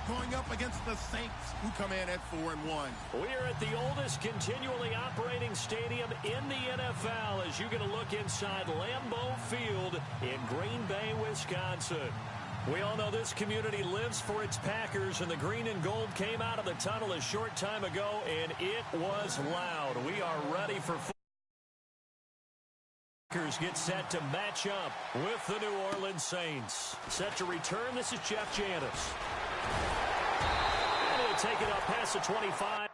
going up against the Saints, who come in at 4-1. We are at the oldest continually operating stadium in the NFL as you get a look inside Lambeau Field in Green Bay, Wisconsin. We all know this community lives for its Packers, and the green and gold came out of the tunnel a short time ago, and it was loud. We are ready for Packers get set to match up with the New Orleans Saints. Set to return, this is Jeff Janis. And he'll take it up past the 25.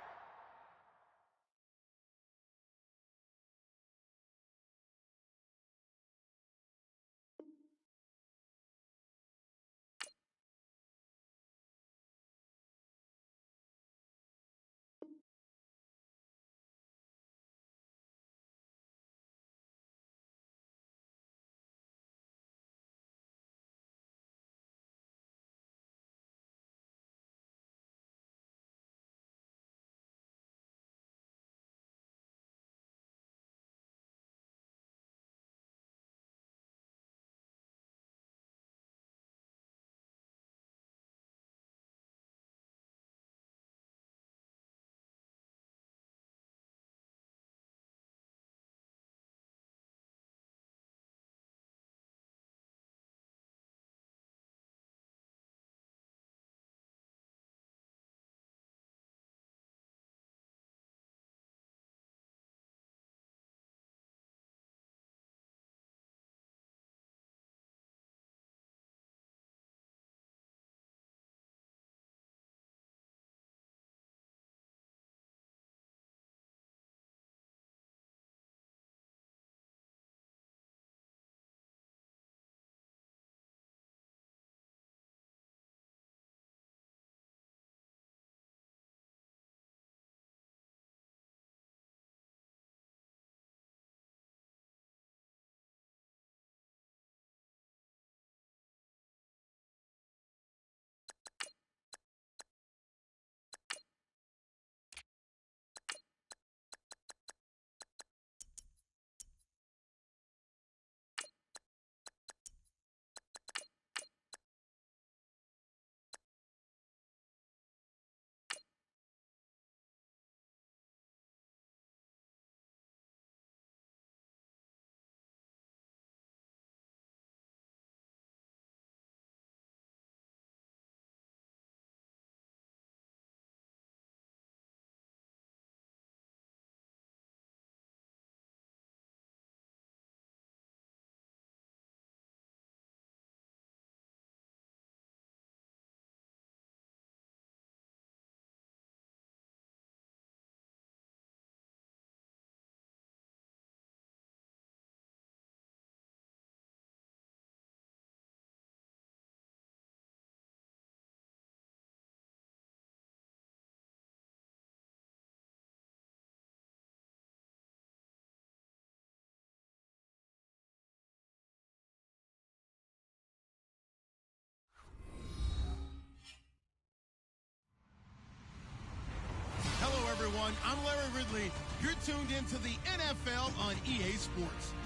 I'm Larry Ridley. You're tuned into the NFL on EA Sports.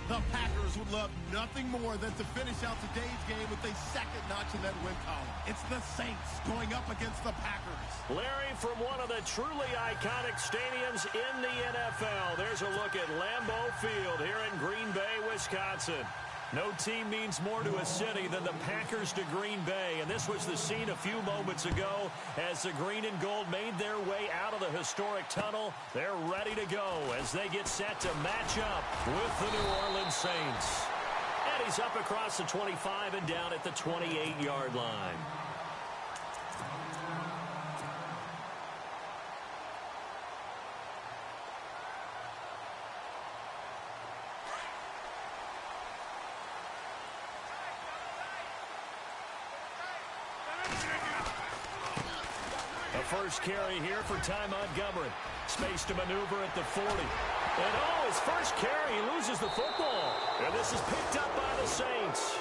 The Packers would love nothing more than to finish out today's game with a second notch in that win column. It's the Saints going up against the Packers. Larry, from one of the truly iconic stadiums in the NFL, there's a look at Lambeau Field here in Green Bay, Wisconsin. No team means more to a city than the Packers to Green Bay, and this was the scene a few moments ago as the green and gold made their way out of the historic tunnel. They're ready to go as they get set to match up with the New Orleans Saints. And he's up across the 25 and down at the 28-yard line. First carry here for Ty Montgomery. Space to maneuver at the 40. And his first carry, he loses the football. And this is picked up by the Saints.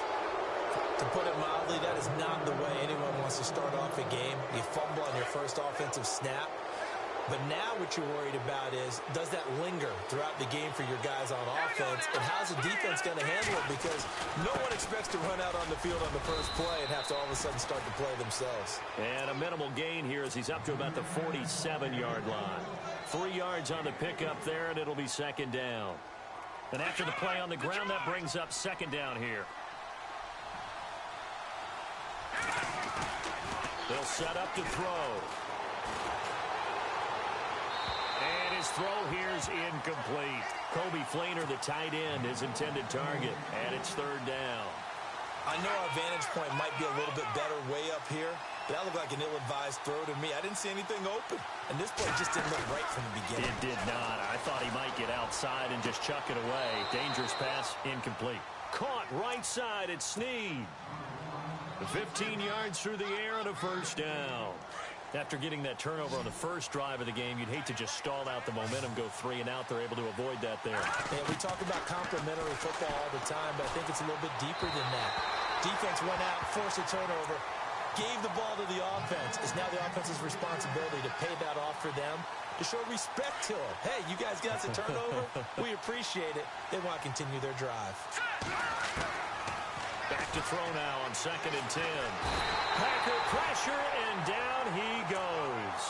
To put it mildly, that is not the way anyone wants to start off a game. You fumble on your first offensive snap. But now what you're worried about is, does that linger throughout the game for your guys on offense? And how's the defense going to handle it? Because no one expects to run out on the field on the first play and have to all of a sudden start to play themselves. And a minimal gain here as he's up to about the 47-yard line. 3 yards on the pickup there, and it'll be second down. And after the play on the ground, that brings up second down here. They'll set up to throw. And his throw here's incomplete. Kobe Flainer, the tight end, his intended target. And it's third down. I know our vantage point might be a little bit better way up here, but that looked like an ill-advised throw to me. I didn't see anything open. And this play just didn't look right from the beginning. It did not. I thought he might get outside and just chuck it away. Dangerous pass, incomplete. Caught right side, it's Snead. 15 yards through the air and a first down. After getting that turnover on the first drive of the game, you'd hate to just stall out the momentum, go 3 and out. They're able to avoid that there. Yeah, we talk about complementary football all the time, but I think it's a little bit deeper than that. Defense went out, forced a turnover, gave the ball to the offense. It's now the offense's responsibility to pay that off for them, to show respect to them. Hey, you guys got us a turnover. We appreciate it. They want to continue their drive. Back to throw now on 2nd and 10. Packer pressure, and down he goes.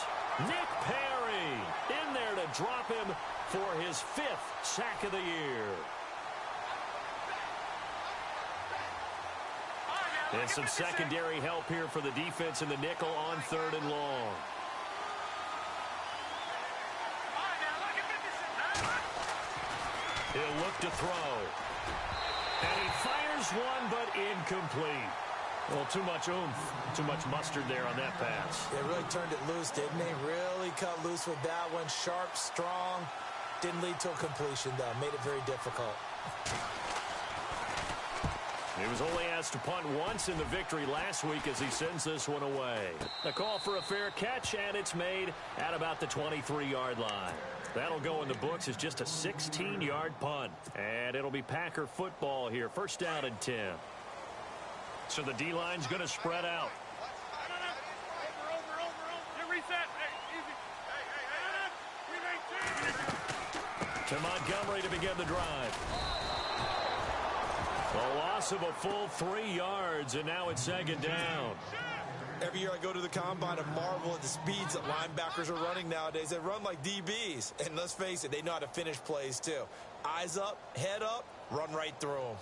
Nick Perry in there to drop him for his 5th sack of the year. And some secondary help here for the defense in the nickel on 3rd and long. He'll look to throw. And he fires one, but incomplete. Well, too much oomph, too much mustard there on that pass. They really turned it loose, didn't they? Really cut loose with that one. Sharp, strong. Didn't lead to a completion, though. Made it very difficult. He was only asked to punt once in the victory last week as he sends this one away. A call for a fair catch, and it's made at about the 23-yard line. That'll go in the books as just a 16-yard punt. And it'll be Packer football here. First down and 10. So the D-line's going to spread out. To Montgomery to begin the drive. A loss of a full 3 yards, and now it's second down. Every year I go to the combine and marvel at the speeds that linebackers are running nowadays. They run like DBs. And let's face it, they know how to finish plays too. Eyes up, head up, run right through them.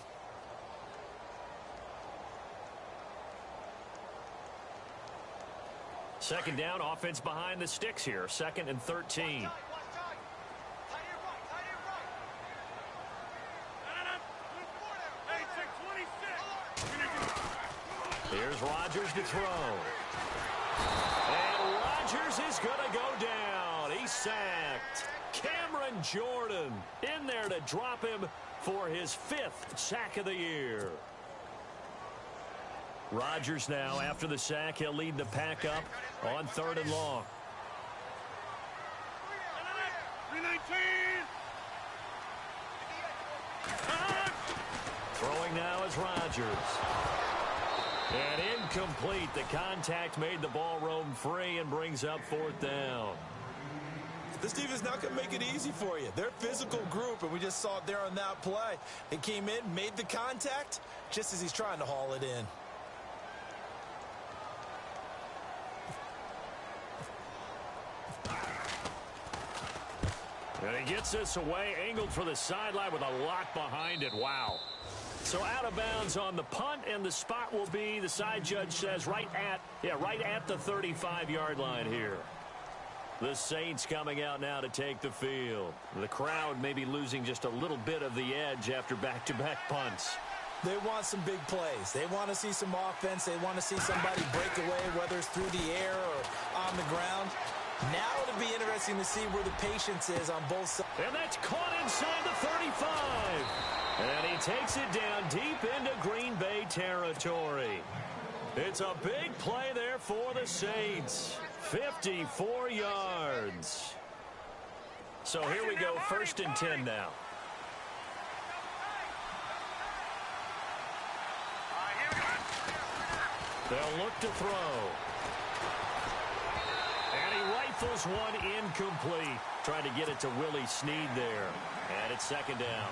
Second down, offense behind the sticks here. 2nd and 13. Here's Rodgers to throw. And Rodgers is going to go down. He's sacked. Cameron Jordan in there to drop him for his 5th sack of the year. Rodgers now, after the sack, he'll lead the pack up on 3rd and long. Throwing now is Rodgers. And incomplete. The contact made the ball roam free and brings up 4th down. This defense is not going to make it easy for you. They're a physical group, and we just saw it there on that play. They came in, made the contact, just as he's trying to haul it in. And he gets this away, angled for the sideline with a lock behind it. Wow. So out of bounds on the punt, and the spot will be, the side judge says, right at the 35-yard line here. The Saints coming out now to take the field. The crowd may be losing just a little bit of the edge after back-to-back punts. They want some big plays. They want to see some offense. They want to see somebody break away, whether it's through the air or on the ground. Now it'll be interesting to see where the patience is on both sides. And that's caught inside the 35. And he takes it down deep into Green Bay territory. It's a big play there for the Saints. 54 yards. So here we go, 1st and 10 now. They'll look to throw. And he Rifles one incomplete. Trying to get it to Willie Snead there. And it's second down.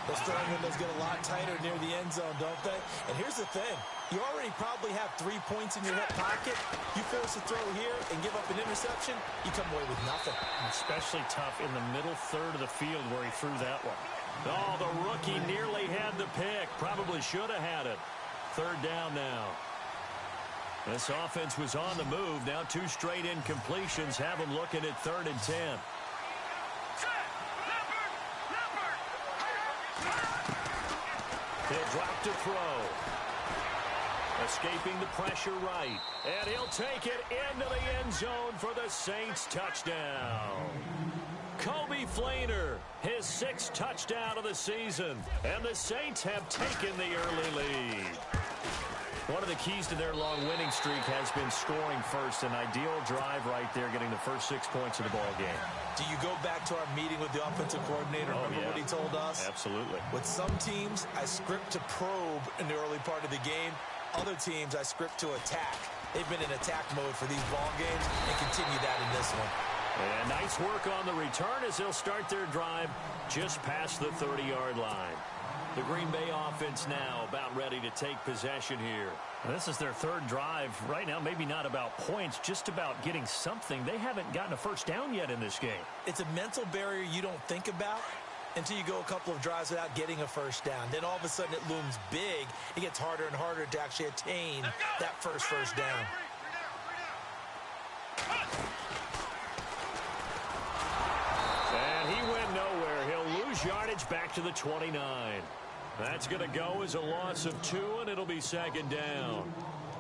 Those throwing windows get a lot tighter near the end zone, don't they? And here's the thing. You already probably have 3 points in your hip pocket. You force a throw here and give up an interception, you come away with nothing. Especially tough in the middle third of the field where he threw that one. Oh, the rookie nearly had the pick. Probably should have had it. Third down now. This offense was on the move. Now 2 straight incompletions have them looking at 3rd and 10. He'll drop to throw. Escaping the pressure right. And he'll take it into the end zone for the Saints touchdown. Kobe Flainer, his 6th touchdown of the season. And the Saints have taken the early lead. One of the keys to their long winning streak has been scoring first. An ideal drive right there, getting the first 6 points of the ball game. Do you go back to our meeting with the offensive coordinator? Remember what he told us? Absolutely. With some teams, I script to probe in the early part of the game. Other teams, I script to attack. They've been in attack mode for these ball games and continue that in this one. And nice work on the return as they'll start their drive just past the 30-yard line. The Green Bay offense now about ready to take possession here. And this is their 3rd drive. Right now, maybe not about points, just about getting something. They haven't gotten a first down yet in this game. It's a mental barrier you don't think about until you go a couple of drives without getting a first down. Then all of a sudden it looms big. It gets harder and harder to actually attain that first down. And he went nowhere. He'll lose yardage back to the 29. That's going to go as a loss of 2, and it'll be 2nd down.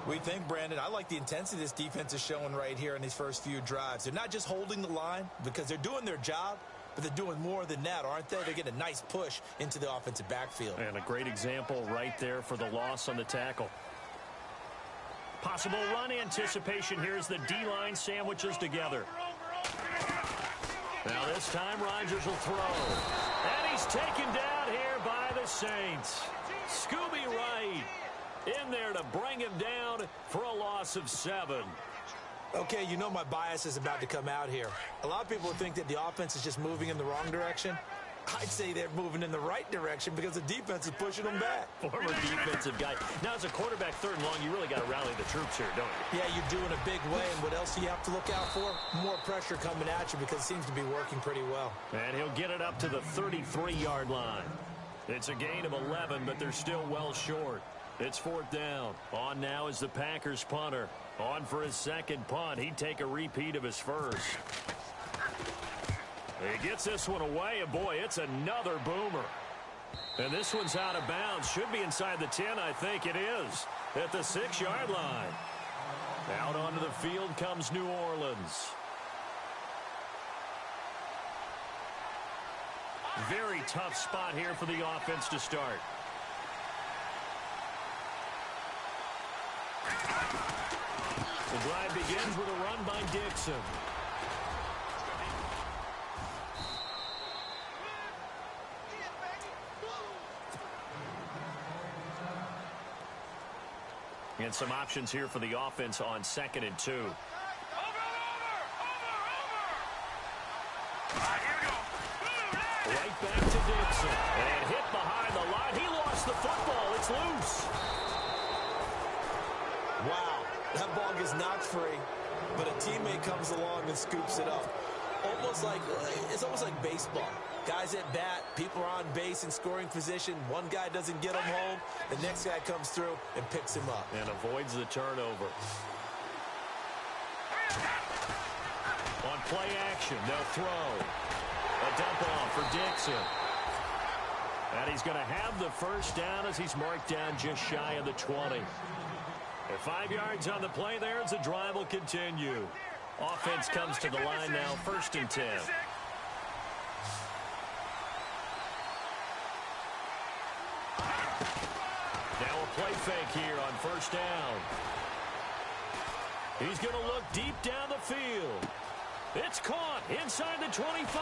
We think, Brandon, I like the intensity this defense is showing right here in these first few drives. They're not just holding the line because they're doing their job, but they're doing more than that, aren't they? They're getting a nice push into the offensive backfield. And a great example right there for the loss on the tackle. Possible run anticipation here as the D-line sandwiches together. Now this time Rodgers will throw. And he's taken down here by the Saints. Scooby Wright in there to bring him down for a loss of 7. Okay, you know my bias is about to come out here. A lot of people think that the offense is just moving in the wrong direction. I'd say they're moving in the right direction because the defense is pushing them back. Former defensive guy. Now, as a quarterback 3rd and long, you really got to rally the troops here, don't you? Yeah, you're doing a big way, and what else do you have to look out for? More pressure coming at you because it seems to be working pretty well. And he'll get it up to the 33-yard line. It's a gain of 11, but they're still well short. It's 4th down. On now is the Packers punter. On for his 2nd punt. He'd take a repeat of his first. He gets this one away, and boy, it's another boomer. And this one's out of bounds. Should be inside the 10, I think it is. At the 6-yard line. Out onto the field comes New Orleans. Very tough spot here for the offense to start. The drive begins with a run by Dixon. And some options here for the offense on 2nd and 2. Right back to Dixon. And hit behind the line. He lost the football. It's loose. Wow, that ball gets knocked free, but a teammate comes along and scoops it up. It's almost like baseball. Guys at bat, people are on base in scoring position. One guy doesn't get him home. The next guy comes through and picks him up. And avoids the turnover. On play action, they'll throw. A dump off for Dixon. And he's going to have the first down as he's marked down just shy of the 20. At 5 yards on the play there as the drive will continue. Offense comes to the line now, 1st and 10. Now a play fake here on 1st down. He's going to look deep down the field. It's caught inside the 25.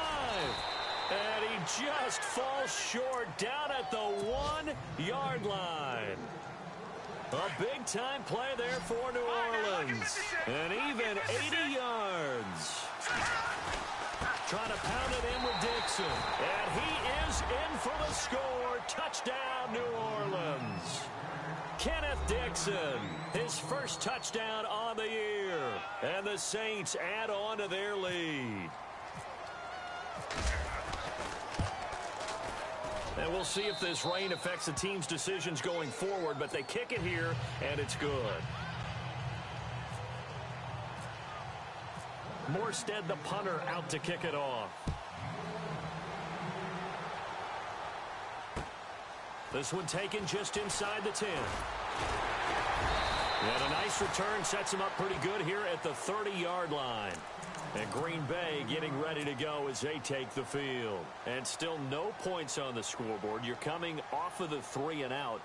And he just falls short down at the 1-yard line. A big-time play there for New Orleans. And even 80 yards. Trying to pound it in with Dixon. And he is in for the score. Touchdown, New Orleans. Kenneth Dixon, his first touchdown on the year. And the Saints add on to their lead. And we'll see if this rain affects the team's decisions going forward, but they kick it here, and it's good. Morstead, the punter, out to kick it off. This one taken just inside the 10. And a nice return sets him up pretty good here at the 30-yard line. And Green Bay getting ready to go as they take the field. And still no points on the scoreboard. You're coming off of the 3 and out.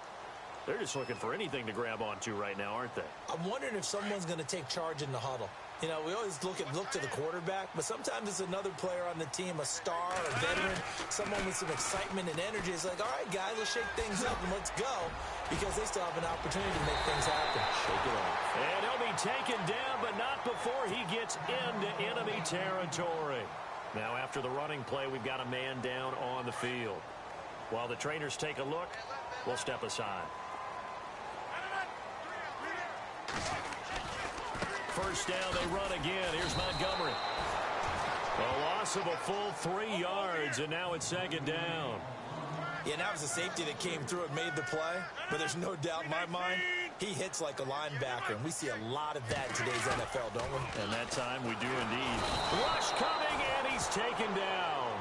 They're just looking for anything to grab onto right now, aren't they? I'm wondering if someone's going to take charge in the huddle. You know, we always look to the quarterback, but sometimes it's another player on the team, a star, a veteran, someone with some excitement and energy. It's like, all right, guys, let's shake things up and let's go, because they still have an opportunity to make things happen. Shake it off. And he'll be taken down, but not before he gets into enemy territory. Now, after the running play, we've got a man down on the field. While the trainers take a look, we'll step aside. First down, they run again. Here's Montgomery. A loss of a full 3 yards, and now it's second down. Yeah, that was a safety that came through and made the play, but there's no doubt in my mind, he hits like a linebacker, and we see a lot of that in today's NFL, don't we? And that time we do indeed. Rush coming, and he's taken down.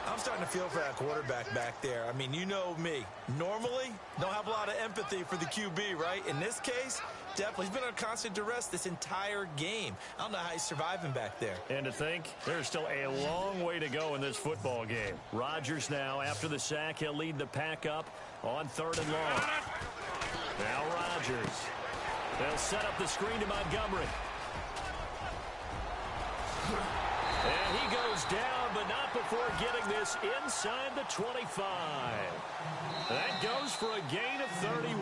I'm starting to feel for that quarterback back there. I mean, you know me. Normally, don't have a lot of empathy for the QB, right? In this case, definitely. He's been under constant duress this entire game. I don't know how he's surviving back there. And to think, there's still a long way to go in this football game. Rodgers now, after the sack, he'll lead the pack up on 3rd and long. Now Rodgers. They'll set up the screen to Montgomery. And he goes down, but not before getting this inside the 25. That goes for a gain of 31.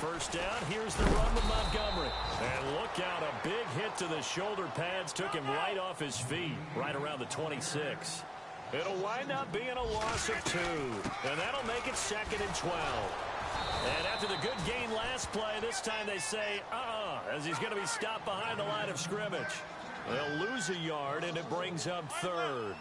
First down, here's the run with Montgomery. And look out, a big hit to the shoulder pads took him right off his feet, right around the 26. It'll wind up being a loss of 2, and that'll make it 2nd and 12. And after the good gain last play, this time they say, as he's going to be stopped behind the line of scrimmage. They'll lose a yard, and it brings up 3rd.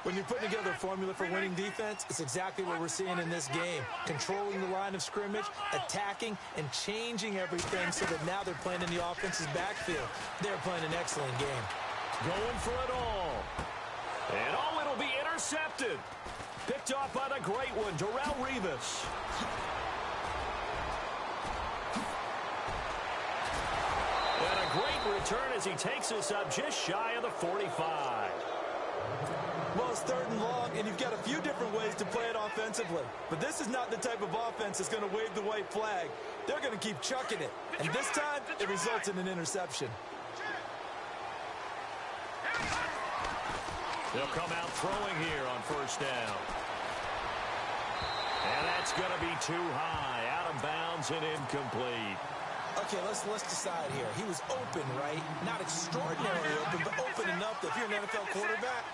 When you're putting together a formula for winning defense, it's exactly what we're seeing in this game. Controlling the line of scrimmage, attacking, and changing everything so that now they're playing in the offense's backfield. They're playing an excellent game. Going for it all. And it'll be intercepted. Picked off by the great one, Darrelle Revis. And a great return as he takes us up just shy of the 45. Well, it's 3rd and long, and you've got a few different ways to play it offensively. But this is not the type of offense that's going to wave the white flag. They're going to keep chucking it. And this time, it results in an interception. They'll come out throwing here on 1st down. And that's going to be too high. Out of bounds and incomplete. Okay, let's decide here. He was open, right? Not extraordinarily open, but open enough that if you're an NFL quarterback,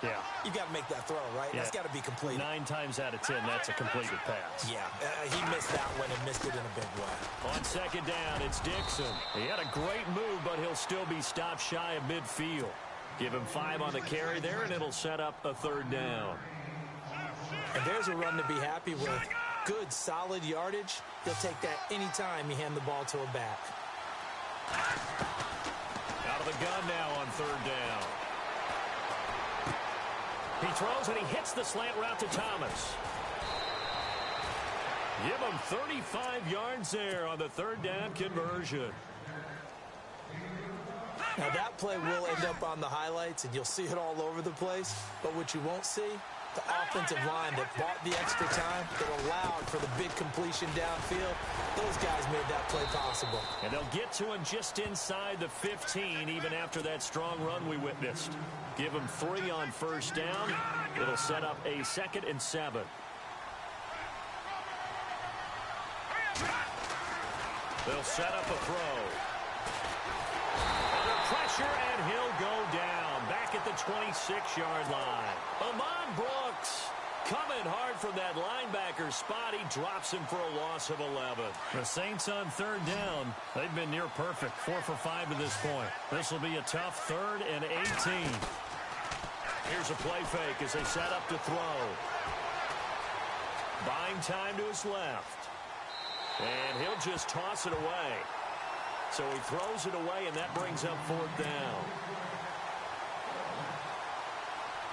you got to make that throw, right? Yeah. That's got to be complete. 9 times out of 10, that's a completed pass. Yeah, he missed that one and missed it in a big way. On 2nd down, it's Dixon. He had a great move, but he'll still be stopped shy of midfield. Give him 5 on the carry there, and it'll set up a 3rd down. And there's a run to be happy with. Good, solid yardage. He'll take that anytime you hand the ball to a back. Out of the gun now on 3rd down. He throws, and he hits the slant route to Thomas. Give him 35 yards there on the 3rd down conversion. Now, that play will end up on the highlights, and you'll see it all over the place. But what you won't see The offensive line that bought the extra time, that allowed for the big completion downfield, those guys made that play possible. And they'll get to him just inside the 15, even after that strong run we witnessed. Give him 3 on first down. It'll set up a 2nd and 7. They'll set up a throw. Under pressure, and he'll go down. Back at the 26-yard line. Ahmad Brooks coming hard from that linebacker spot. He drops him for a loss of 11. The Saints on 3rd down. They've been near perfect. 4 for 5 to this point. This will be a tough 3rd and 18. Here's a play fake as they set up to throw. Buying time to his left. And he'll just toss it away. So he throws it away, and that brings up 4th down.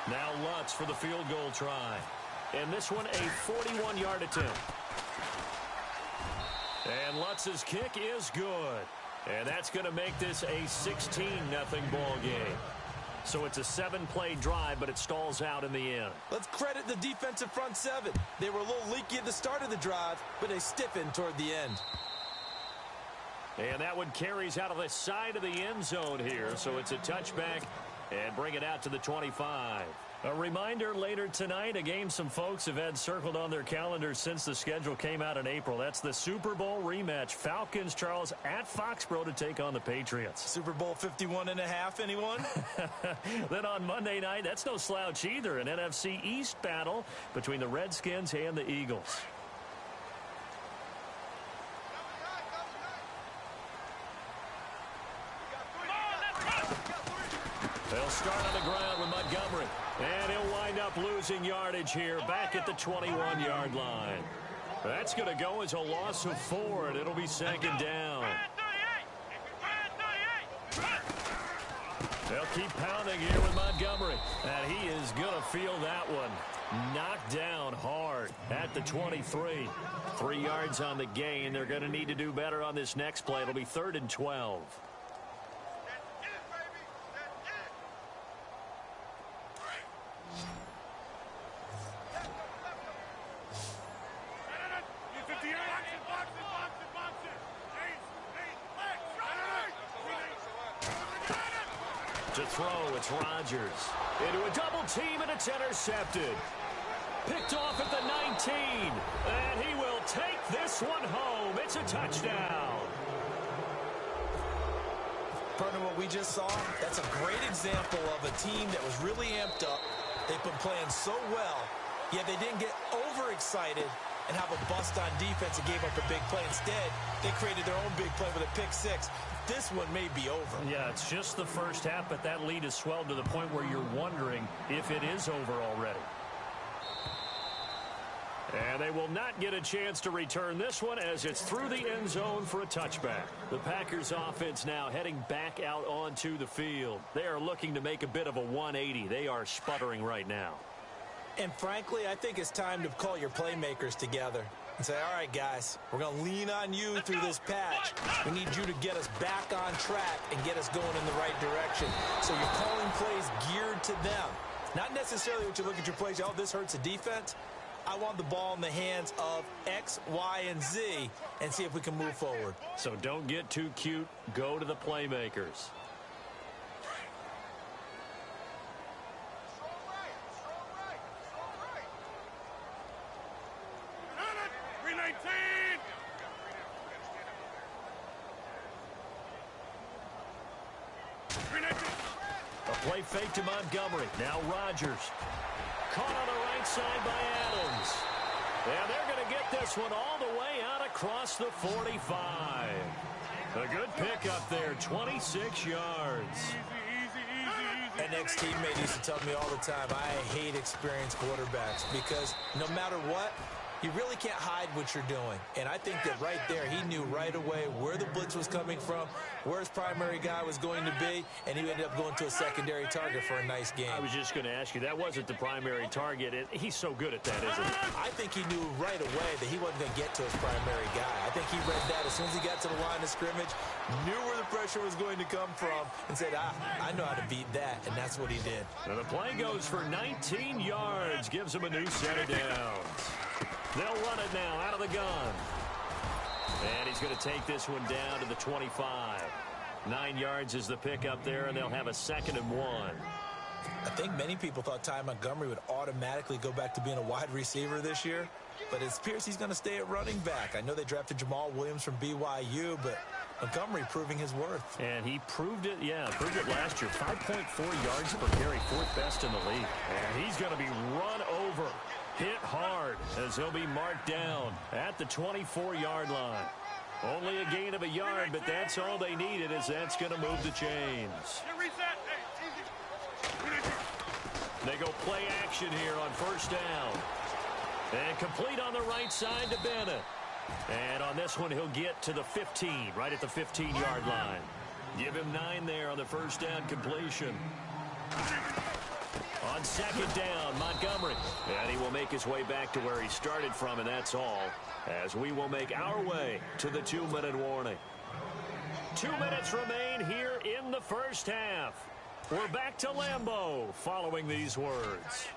Now Lutz for the field goal try. And this one a 41-yard attempt. And Lutz's kick is good. And that's going to make this a 16-0 ball game. So it's a 7-play drive, but it stalls out in the end. Let's credit the defensive front 7. They were a little leaky at the start of the drive, but they stiffened toward the end. And that one carries out of the side of the end zone here. So it's a touchback and bring it out to the 25. A reminder later tonight, a game some folks have had circled on their calendars since the schedule came out in April. That's the Super Bowl rematch. Falcons, Charles, at Foxborough to take on the Patriots. Super Bowl 51.5, anyone? Then on Monday night, that's no slouch either. An NFC East battle between the Redskins and the Eagles. They'll start on the ground with Montgomery. And he'll wind up losing yardage here back at the 21-yard line. That's going to go as a loss of 4, and it'll be 2nd down. They'll keep pounding here with Montgomery. And he is going to feel that one. Knocked down hard at the 23. 3 yards on the gain. They're going to need to do better on this next play. It'll be 3rd and 12. To throw, it's Rodgers. Into a double team, and it's intercepted. Picked off at the 19. And he will take this one home. It's a touchdown. Partner, what we just saw, that's a great example of a team that was really amped up. They've been playing so well, yet they didn't get overexcited and have a bust on defense and gave up a big play. Instead, they created their own big play with a pick 6. This one may be over. Yeah, it's just the first half, but that lead has swelled to the point where you're wondering if it is over already. And they will not get a chance to return this one as it's through the end zone for a touchback. The Packers offense now heading back out onto the field. They are looking to make a bit of a 180. They are sputtering right now. And frankly, I think it's time to call your playmakers together and say, all right, guys, we're going to lean on you through this patch. We need you to get us back on track and get us going in the right direction. So you're calling plays geared to them. Not necessarily what you look at your plays, oh, this hurts the defense. I want the ball in the hands of X, Y, and Z and see if we can move forward. So don't get too cute. Go to the playmakers. A play fake to Montgomery. Now Rodgers. Caught on the right side by Adams. And they're going to get this one all the way out across the 45. A good pickup there, 26 yards. An ex-teammate used to tell me all the time, I hate experienced quarterbacks because no matter what, You really can't hide what you're doing. And I think that right there, he knew right away where the blitz was coming from, where his primary guy was going to be, and he ended up going to a secondary target for a nice game. I was just going to ask you, that wasn't the primary target. He's so good at that, isn't he? I think he knew right away that he wasn't going to get to his primary guy. I think he read that as soon as he got to the line of scrimmage, knew where the pressure was going to come from, and said, I know how to beat that, and that's what he did. And the play goes for 19 yards, gives him a new set of downs. They'll run it now out of the gun. And he's going to take this one down to the 25. 9 yards is the pickup there, and they'll have a 2nd and 1. I think many people thought Ty Montgomery would automatically go back to being a wide receiver this year, but it appears he's going to stay at running back. I know they drafted Jamal Williams from BYU, but Montgomery proving his worth. And he proved it, proved it last year. 5.4 yards per carry, 4th best in the league. And he's going to be run over. Hit hard as he'll be marked down at the 24-yard line. Only a gain of a yard, but that's all they needed, as that's going to move the chains. They go play action here on 1st down. And complete on the right side to Bennett. And on this one, he'll get to the 15, right at the 15-yard line. Give him 9 there on the 1st down completion. On 2nd down, Montgomery. And he will make his way back to where he started from, and that's all, as we will make our way to the 2-minute warning. 2 minutes remain here in the 1st half. We're back to Lambeau following these words.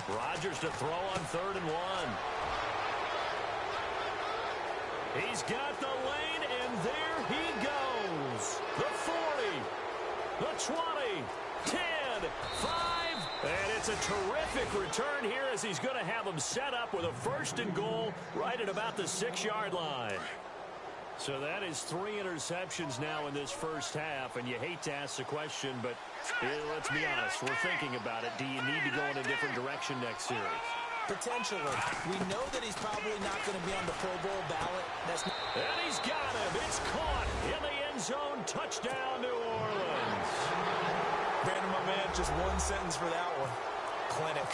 Rodgers to throw on 3rd and 1. He's got the lane, and there he goes. The 40, the 20, 10, 5, and it's a terrific return here as he's going to have them set up with a 1st and goal right at about the 6-yard line. So that is 3 interceptions now in this 1st half, and you hate to ask the question, but let's be honest, we're thinking about it. Do you need to go in a different direction next series? Potentially. We know that he's probably not going to be on the Pro Bowl ballot. And he's got him. It's caught in the end zone. Touchdown, New Orleans. Brandon, my man, just one sentence for that one. Clinic.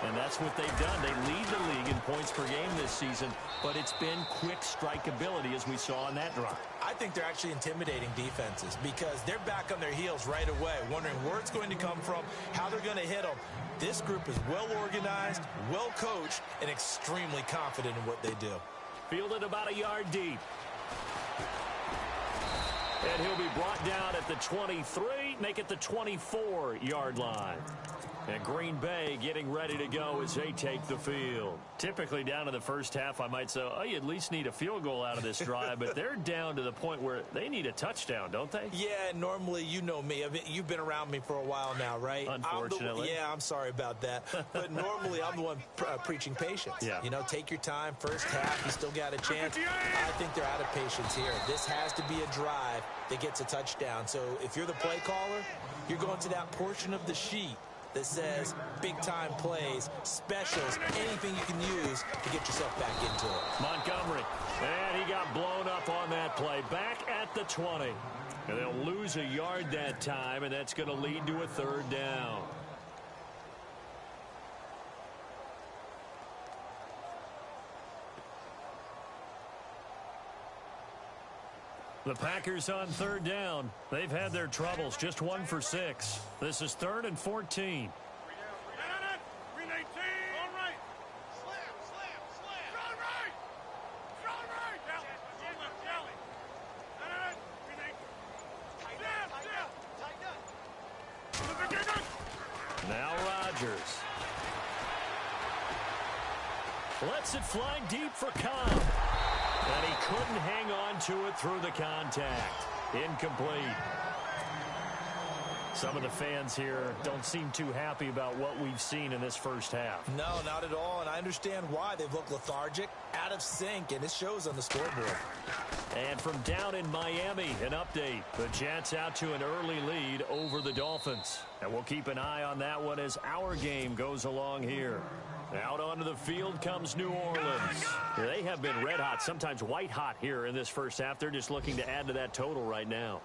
And that's what they've done. They lead the league in points per game this season, but it's been quick strikeability as we saw in that drive. I think they're actually intimidating defenses because they're back on their heels right away, wondering where it's going to come from, how they're going to hit them. This group is well organized, well coached, and extremely confident in what they do. Fielded about a yard deep. And he'll be brought down at the 23, make it the 24-yard line. And Green Bay getting ready to go as they take the field. Typically down to the 1st half, I might say, oh, you at least need a field goal out of this drive. But they're down to the point where they need a touchdown, don't they? Yeah, normally, you know me. You've been around me for a while now, right? Unfortunately. I'm sorry about that. But normally, I'm the one preaching patience. Yeah. You know, take your time. 1st half, you still got a chance. I think they're out of patience here. This has to be a drive that gets a touchdown. So if you're the play caller, you're going to that portion of the sheet that says big-time plays, specials, anything you can use to get yourself back into it. Montgomery, and he got blown up on that play. Back at the 20. And they'll lose a yard that time, and that's going to lead to a 3rd down. The Packers on 3rd down. They've had their troubles, just 1 for 6. This is 3rd and 14. Now Rodgers. Lets it fly deep for Cobb. And he couldn't hang on to it through the contact. Incomplete. Some of the fans here don't seem too happy about what we've seen in this 1st half. No, not at all, and I understand why. They've looked lethargic, out of sync, and it shows on the scoreboard. And from down in Miami, an update. The Jets out to an early lead over the Dolphins. And we'll keep an eye on that one as our game goes along here. Out onto the field comes New Orleans. They have been red hot, sometimes white hot here in this 1st half. They're just looking to add to that total right now.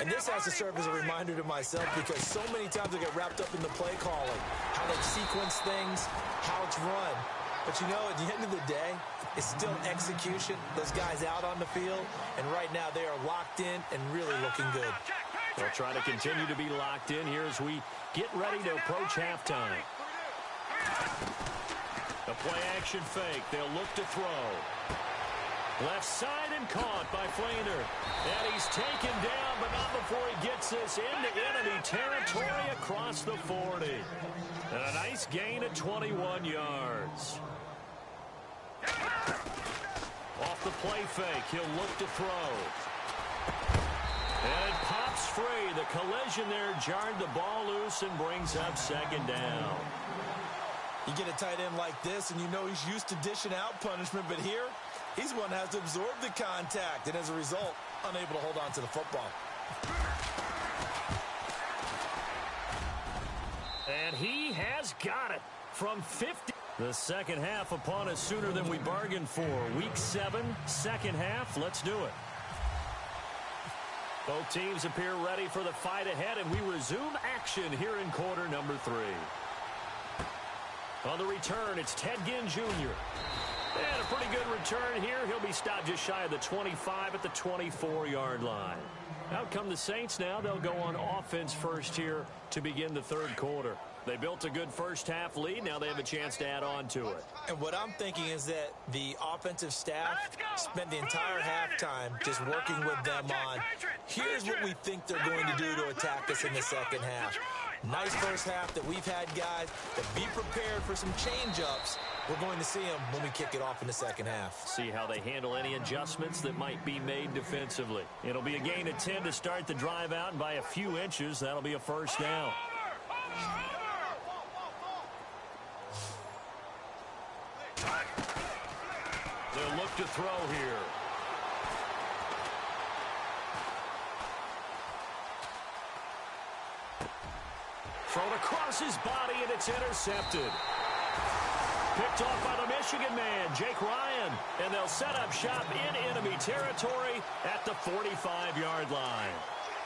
And this has to serve as a reminder to myself because so many times I get wrapped up in the play calling, how they sequence things, how it's run. But, you know, at the end of the day, it's still execution. Those guys out on the field, and right now they are locked in and really looking good. They'll try to continue to be locked in here as we get ready to approach halftime. The play-action fake. They'll look to throw. Left side and caught by Flainer. And he's taken down, but not before he gets this into enemy territory across the 40. And a nice gain of 21 yards. Off the play fake, he'll look to throw. And it pops free. The collision there jarred the ball loose and brings up second down. You get a tight end like this, and you know he's used to dishing out punishment, but here, he's one that has to absorb the contact, and as a result, unable to hold on to the football. And he has got it from 50. The second half upon us sooner than we bargained for. Week 7, second half. Let's do it. Both teams appear ready for the fight ahead, and we resume action here in quarter number 3. On the return, it's Ted Ginn Jr. And a pretty good return here. He'll be stopped just shy of the 25 at the 24-yard line. Out come the Saints now. They'll go on offense first here to begin the third quarter. They built a good first-half lead. Now they have a chance to add on to it. And what I'm thinking is that the offensive staff spent the entire halftime just working with them on, here's what we think they're going to do to attack us in the second half. Nice first half that we've had, guys, but be prepared for some change-ups. We're going to see them when we kick it off in the second half. See how they handle any adjustments that might be made defensively. It'll be a gain of 10 to start the drive out, and by a few inches, that'll be a first down. They'll look to throw here. Thrown across his body, and it's intercepted. Picked off by the Michigan man, Jake Ryan. And they'll set up shop in enemy territory at the 45-yard line.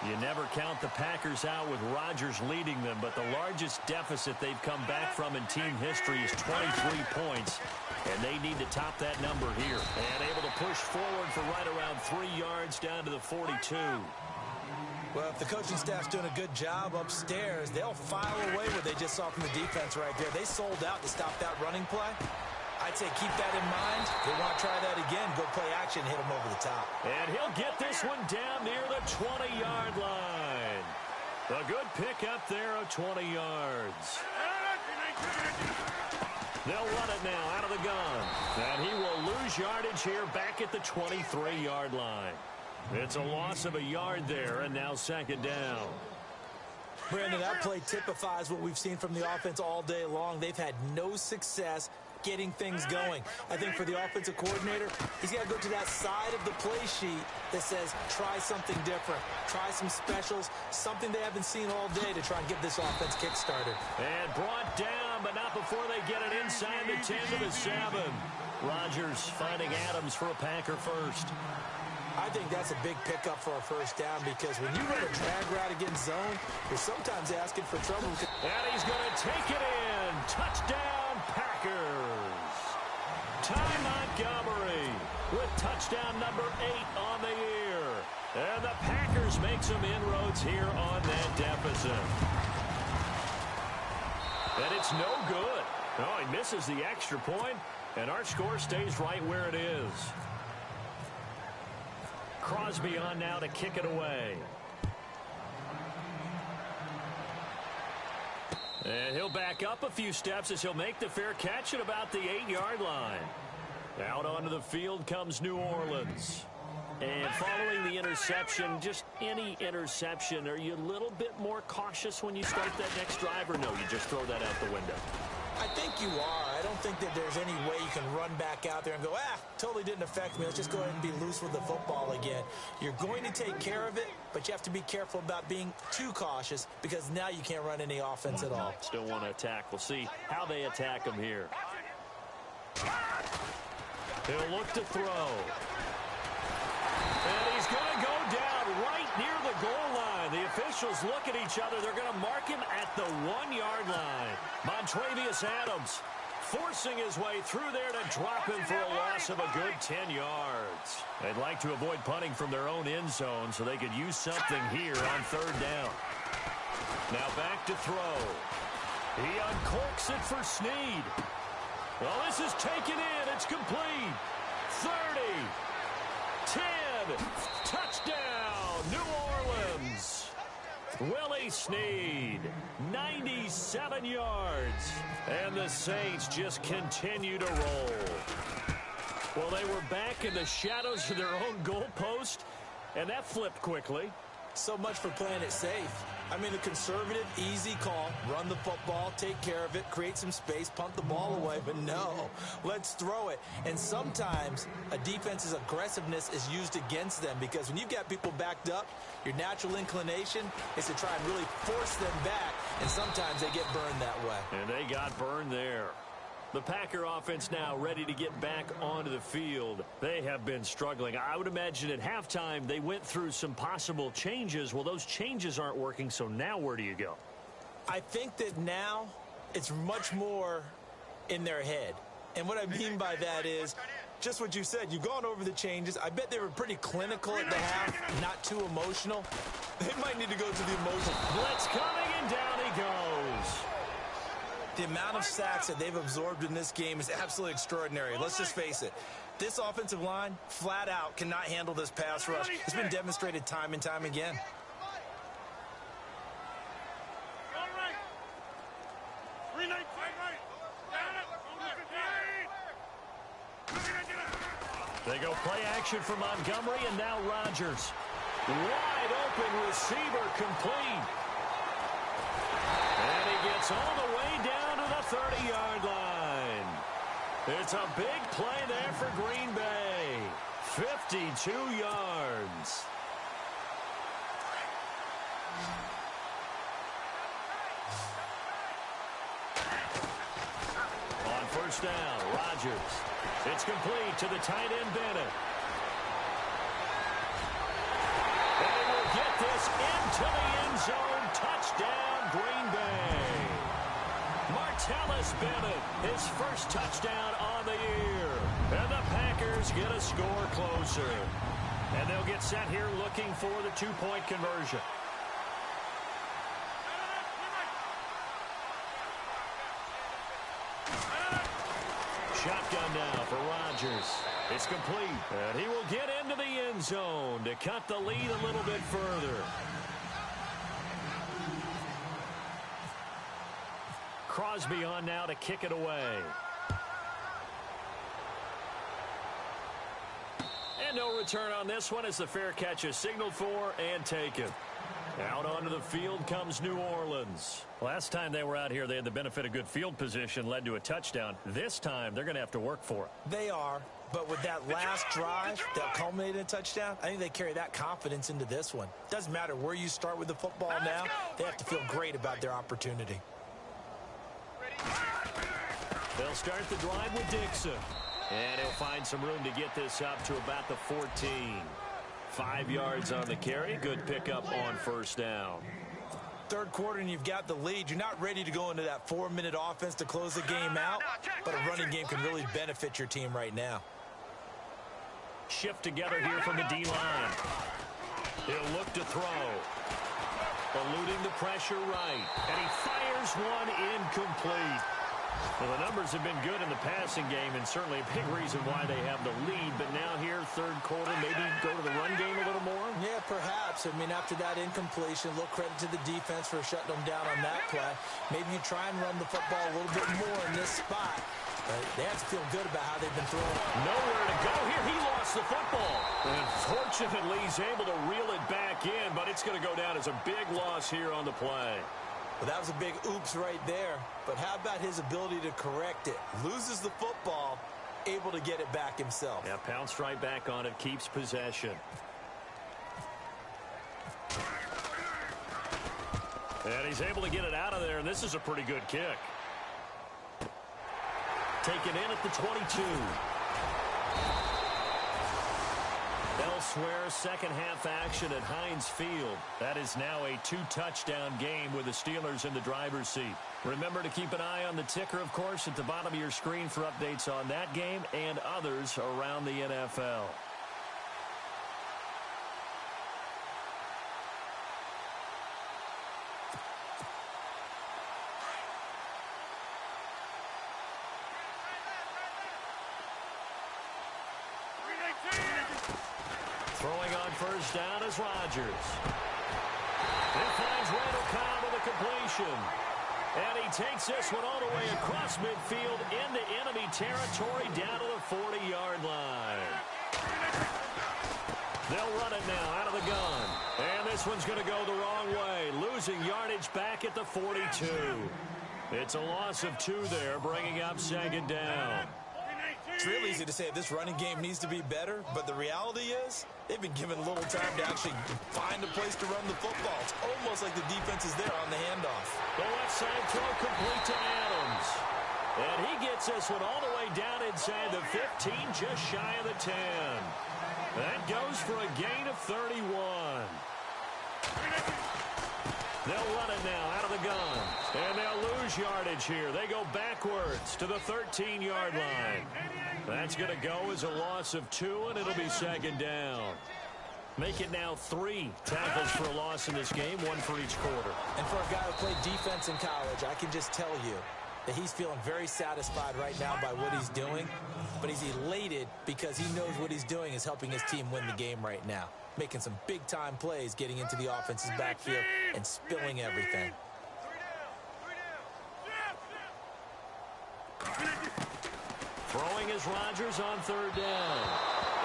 You never count the Packers out with Rodgers leading them, but the largest deficit they've come back from in team history is 23 points, and they need to top that number here. And able to push forward for right around 3 yards down to the 42. Well, if the coaching staff's doing a good job upstairs, they'll file away what they just saw from the defense right there. They sold out to stop that running play. I'd say keep that in mind. If they want to try that again, go play action, hit them over the top. And he'll get this one down near the 20-yard line. A good pick up there of 20 yards. They'll run it now out of the gun. And he will lose yardage here back at the 23-yard line. It's a loss of a yard there, and now second down. Brandon, that play typifies what we've seen from the offense all day long. They've had no success getting things going. I think for the offensive coordinator, he's got to go to that side of the play sheet that says, try something different. Try some specials, something they haven't seen all day to try and get this offense kick-started. And brought down, but not before they get it inside the 10 to the 7. Rodgers finding Adams for a Packer first. I think that's a big pickup for a first down because when you run a drag route against zone, you're sometimes asking for trouble. And he's going to take it in. Touchdown, Packers. Ty Montgomery with touchdown number 8 on the year. And the Packers make some inroads here on that deficit. And it's no good. Oh, he misses the extra point, and our score stays right where it is. Crosby on now to kick it away. And he'll back up a few steps as he'll make the fair catch at about the 8-yard line. Out onto the field comes New Orleans. And following the interception, just any interception, are you a little bit more cautious when you start that next drive, or no, you just throw that out the window? I think you are. I don't think that there's any way you can run back out there and go, totally didn't affect me. Let's just go ahead and be loose with the football again. You're going to take care of it, but you have to be careful about being too cautious because now you can't run any offense at all. Still want to attack. We'll see how they attack him here. He'll look to throw. And he's going to go down right near the goal line. officials look at each other. They're going to mark him at the 1-yard line. Montrevious Adams forcing his way through there to drop him for a loss of a good 10 yards. They'd like to avoid punting from their own end zone so they could use something here on 3rd down. Now back to throw. He uncorks it for Snead. Well, this is taken in. It's complete. 30. 10. Touchdown, New Orleans. Willie Snead, 97 yards. And the Saints just continue to roll. Well, they were back in the shadows of their own goalpost, and that flipped quickly. So much for playing it safe. I mean, a conservative, easy call. Run the football, take care of it, create some space, punt the ball away. But no, let's throw it. And sometimes a defense's aggressiveness is used against them because when you've got people backed up, your natural inclination is to try and really force them back. And sometimes they get burned that way. And they got burned there. The Packer offense now ready to get back onto the field. They have been struggling. I would imagine at halftime they went through some possible changes. Well, those changes aren't working, so now where do you go? I think that now it's much more in their head. And what I mean by that is just what you said. You've gone over the changes. I bet they were pretty clinical at the half, not too emotional. They might need to go to the emotional. Blitz coming, and down he goes. The amount of sacks that they've absorbed in this game is absolutely extraordinary. Let's just face it. This offensive line, flat out, cannot handle this pass rush. It's been demonstrated time and time again. They go play action for Montgomery, and now Rodgers. Wide open receiver, complete. And he gets all the way down to the 30-yard line. It's a big play there for Green Bay. 52 yards. On 1st down, Rodgers. It's complete to the tight end, Bennett. They will get this into the end zone. Touchdown, Green Bay. Martellus Bennett, his first touchdown on the year. And the Packers get a score closer. And they'll get set here looking for the 2-point conversion. Shotgun now for Rodgers. It's complete. And he will get into the end zone to cut the lead a little bit further. Crosby on now to kick it away. And no return on this one as the fair catch is signaled for and taken. Out onto the field comes New Orleans. Last time they were out here, they had the benefit of good field position, led to a touchdown. This time, they're going to have to work for it. They are, but with that last drive that culminated in a touchdown, I think they carry that confidence into this one. Doesn't matter where you start with the football now, they have to feel great about their opportunity. They'll start the drive with Dixon. And he'll find some room to get this up to about the 14. 5 yards on the carry. Good pickup on 1st down. Third quarter and you've got the lead. You're not ready to go into that 4-minute offense to close the game out, but a running game can really benefit your team right now. Shift together here from the D-line. He'll look to throw. Eluding the pressure right. And he fires one incomplete. Well, the numbers have been good in the passing game, and certainly a big reason why they have the lead. But now here, third quarter, maybe go to the run game a little more? Yeah, perhaps. I mean, after that incompletion, a little credit to the defense for shutting them down on that play. Maybe you try and run the football a little bit more in this spot. But they have to feel good about how they've been throwing. Nowhere to go here. He lost the football. And fortunately, he's able to reel it back in, but it's going to go down as a big loss here on the play. Well, that was a big oops right there. But how about his ability to correct it? Loses the football, able to get it back himself. Yeah, pounced right back on it, keeps possession. And he's able to get it out of there, and this is a pretty good kick. Taken in at the 22. Elsewhere, second half action at Heinz Field. That is now a 2-touchdown game with the Steelers in the driver's seat. Remember to keep an eye on the ticker, of course, at the bottom of your screen for updates on that game and others around the NFL. Throwing on first down is Rodgers. He finds Randall Cobb with a completion. And he takes this one all the way across midfield into enemy territory down to the 40-yard line. They'll run it now out of the gun. And this one's going to go the wrong way, losing yardage back at the 42. It's a loss of 2 there, bringing up second down. It's real easy to say this running game needs to be better, but the reality is they've been given little time to actually find a place to run the football. It's almost like the defense is there on the handoff. The left side throw complete to Adams. And he gets this one all the way down inside the 15, just shy of the 10. That goes for a gain of 31. They'll run it now out of the gun. And they'll lose yardage here. They go backwards to the 13-yard line. That's going to go as a loss of 2, and it'll be second down. Make it now 3 tackles for a loss in this game, 1 for each quarter. And for a guy who played defense in college, I can just tell you that he's feeling very satisfied right now by what he's doing. But he's elated because he knows what he's doing is helping his team win the game right now. Making some big-time plays, getting into the offense's backfield and spilling everything. Throwing is Rodgers on third down.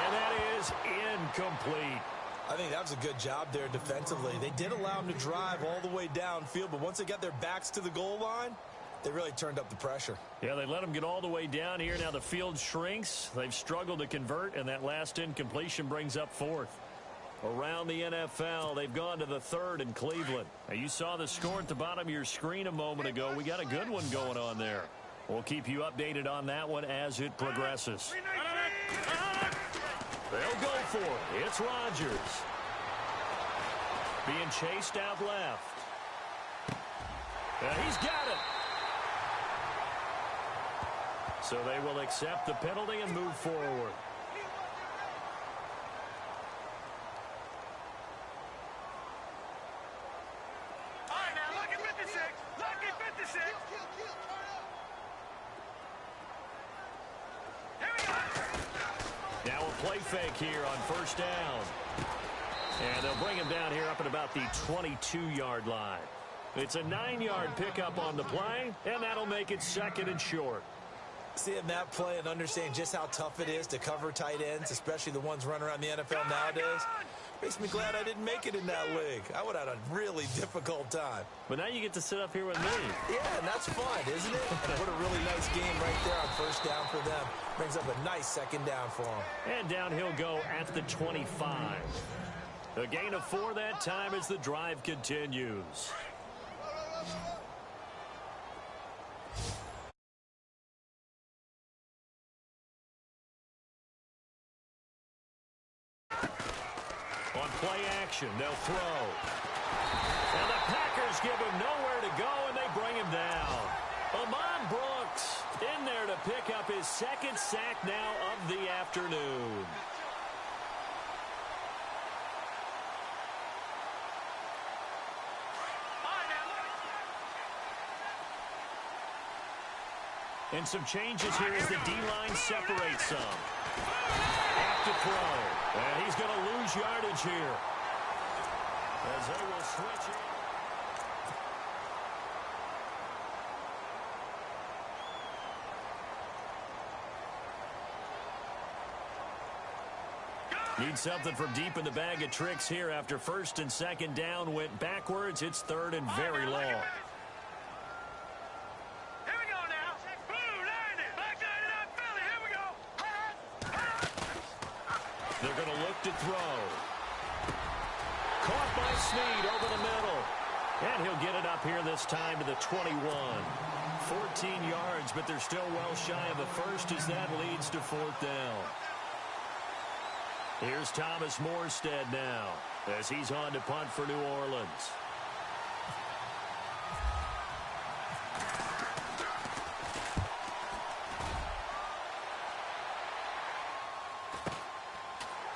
And that is incomplete. I think that was a good job there defensively. They did allow him to drive all the way downfield, but once they got their backs to the goal line, they really turned up the pressure. Yeah, they let him get all the way down here. Now the field shrinks. They've struggled to convert, and that last incompletion brings up 4th. Around the NFL, they've gone to the 3rd in Cleveland. Now, you saw the score at the bottom of your screen a moment ago. We got a good one going on there. We'll keep you updated on that one as it progresses. They'll go for it. It's Rodgers. Being chased out left. He's got it. So they will accept the penalty and move forward. Now a play fake here on first down. And they'll bring him down here up at about the 22-yard line. It's a 9-yard pickup on the play, and that'll make it 2nd and short. Seeing that play and understanding just how tough it is to cover tight ends, especially the ones running around the NFL nowadays, makes me glad I didn't make it in that league. I would have had a really difficult time. But now you get to sit up here with me. Yeah, and that's fun, isn't it? And what a really nice game right there on first down for them. Brings up a nice second down for them. And down he'll go at the 25. A gain of 4 that time as the drive continues. On play action, they'll throw. And the Packers give him nowhere to go, and they bring him down. Amon Brooks in there to pick up his 2nd sack now of the afternoon. And some changes here as the D-line separates some. Back to throw. And he's going to lose yardage here. As they will switch in. Need something from deep in the bag of tricks here after 1st and 2nd down went backwards. It's 3rd and very long. They're going to look to throw. Caught by Snead over the middle. And he'll get it up here this time to the 21. 14 yards, but they're still well shy of the 1st as that leads to 4th down. Here's Thomas Morstead now as he's on to punt for New Orleans.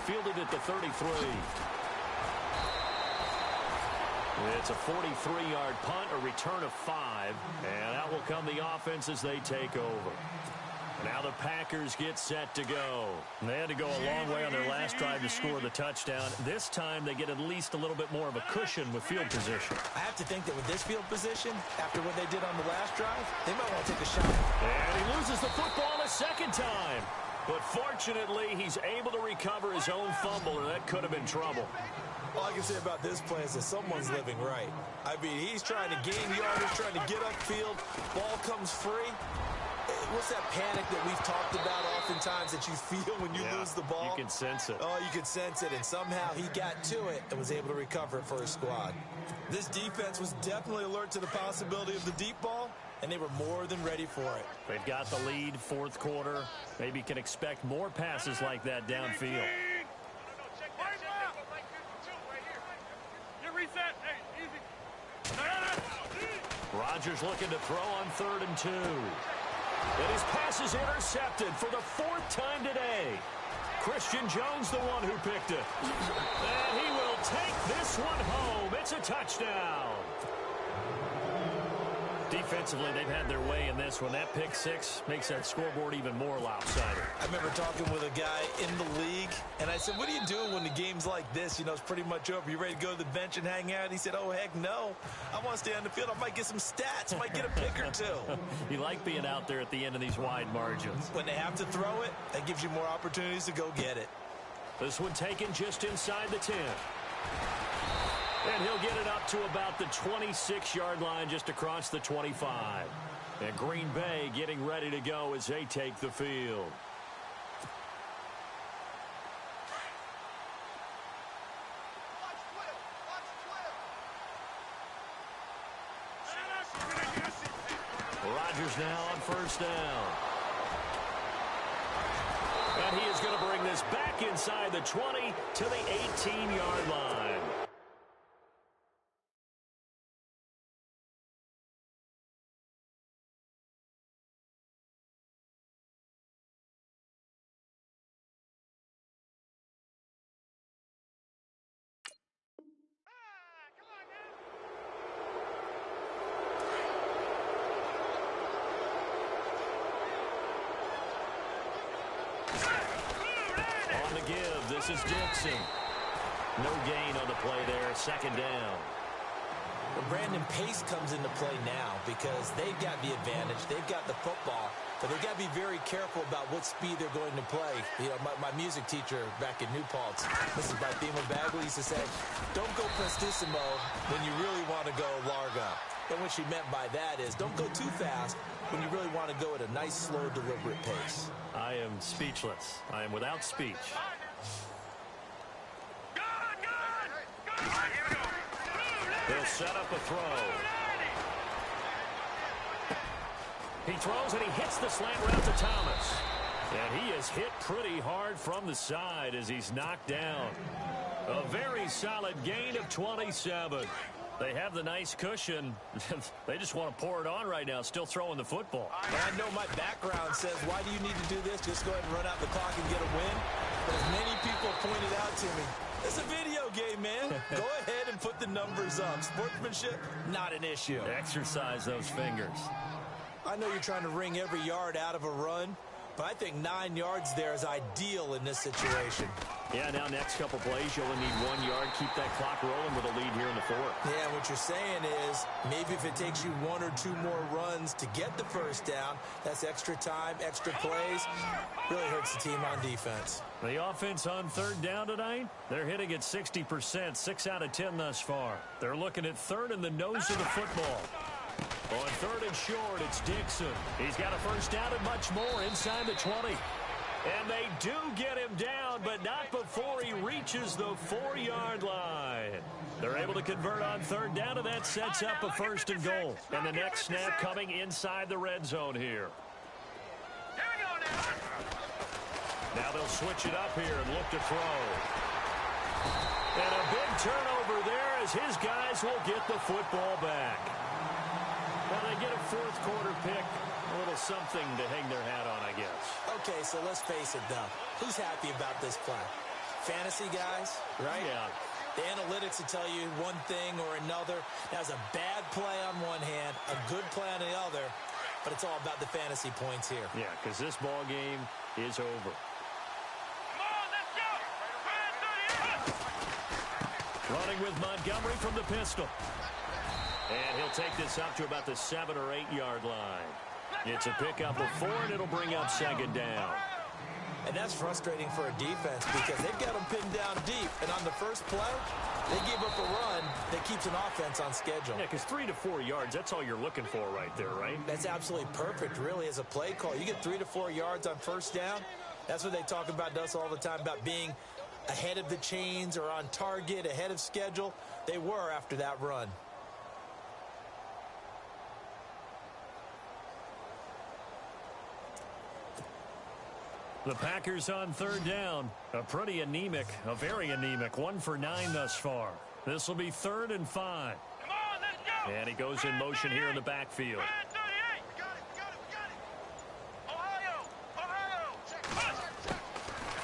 Fielded at the 33. It's a 43-yard punt, a return of 5, and that will come the offense as they take over. Now the Packers get set to go. They had to go a long way on their last drive to score the touchdown. This time they get at least a little bit more of a cushion with field position. I have to think that with this field position, after what they did on the last drive, they might want to take a shot. And he loses the football a second time. But fortunately, he's able to recover his own fumble, or that could have been trouble. All I can say about this play is that someone's living right. I mean, he's trying to gain yardage, trying to get upfield. Ball comes free. What's that panic that we've talked about oftentimes that you feel when you lose the ball? You can sense it. Oh, you can sense it, and somehow he got to it and was able to recover it for his squad. This defense was definitely alert to the possibility of the deep ball, and they were more than ready for it. They've got the lead, fourth quarter. Maybe can expect more passes like that downfield. Rodgers looking to throw on 3rd and 2. And his pass is intercepted for the 4th time today. Christian Jones, the one who picked it. And he will take this one home. It's a touchdown. Defensively, they've had their way in this one. That pick 6 makes that scoreboard even more lopsided. I remember talking with a guy in the league, and I said, what are you doing when the game's like this? You know, it's pretty much over. You ready to go to the bench and hang out? He said, oh, heck no. I want to stay on the field. I might get some stats. I might get a pick or two. You like being out there at the end of these wide margins. When they have to throw it, that gives you more opportunities to go get it. This one taken just inside the 10. And he'll get it up to about the 26-yard line just across the 25. And Green Bay getting ready to go as they take the field. Rodgers now on 1st down. And he is going to bring this back inside the 20 to the 18-yard line. Give. This is Dixon. No gain on the play there. 2nd down. Well, Brandon, pace comes into play now because they've got the advantage. They've got the football, but they've got to be very careful about what speed they're going to play. You know, my music teacher back in New Paltz, Mrs. Barthema Bagley, used to say, don't go prestissimo when you really want to go larga. And what she meant by that is don't go too fast when you really want to go at a nice, slow, deliberate pace. I am speechless. I am without speech. They'll set up a throw. He throws and he hits the slant route to Thomas. And he is hit pretty hard from the side as he's knocked down. A very solid gain of 27. They have the nice cushion. They just want to pour it on right now, still throwing the football. And I know my background says, why do you need to do this? Just go ahead and run out the clock and get a win. But as many people pointed out to me, it's a video game, man. Go ahead and put the numbers up. Sportsmanship, not an issue. Exercise those fingers. I know you're trying to wring every yard out of a run, but I think 9 yards there is ideal in this situation. Yeah, now next couple plays, you'll only need 1 yard. Keep that clock rolling with a lead here in the 4th. Yeah, what you're saying is maybe if it takes you 1 or 2 more runs to get the 1st down, that's extra time, extra plays. Really hurts the team on defense. The offense on 3rd down tonight, they're hitting at 60%, 6 out of 10 thus far. They're looking at 3rd in the nose of the football. On 3rd and short, it's Dixon. He's got a 1st down and much more inside the 20. And they do get him down, but not before he reaches the 4-yard line. They're able to convert on 3rd down, and that sets up a 1st and goal. And the next snap coming inside the red zone here. Now they'll switch it up here and look to throw. And a big turnover there as his guys will get the football back. Well, they get a fourth quarter pick. A little something to hang their hat on, I guess. Okay, so let's face it, though. Who's happy about this play? Fantasy guys, right? Yeah. The analytics will tell you one thing or another. That's a bad play on one hand, a good play on the other, but it's all about the fantasy points here. Yeah, because this ball game is over. Running with Montgomery from the pistol. And he'll take this up to about the 7 or 8 yard line. It's a pickup of 4, and it'll bring up second down. And that's frustrating for a defense because they've got them pinned down deep. And on the first play, they give up a run that keeps an offense on schedule. Yeah, because 3 to 4 yards, that's all you're looking for right there, right? That's absolutely perfect, really, as a play call. You get 3 to 4 yards on first down. That's what they talk about to us all the time, about being ahead of the chains or on target, ahead of schedule. They were after that run. The Packers on third down. A pretty anemic, a very anemic 1 for 9 thus far. This will be 3rd and 5. Come on, let's go. And he goes in motion here in the backfield.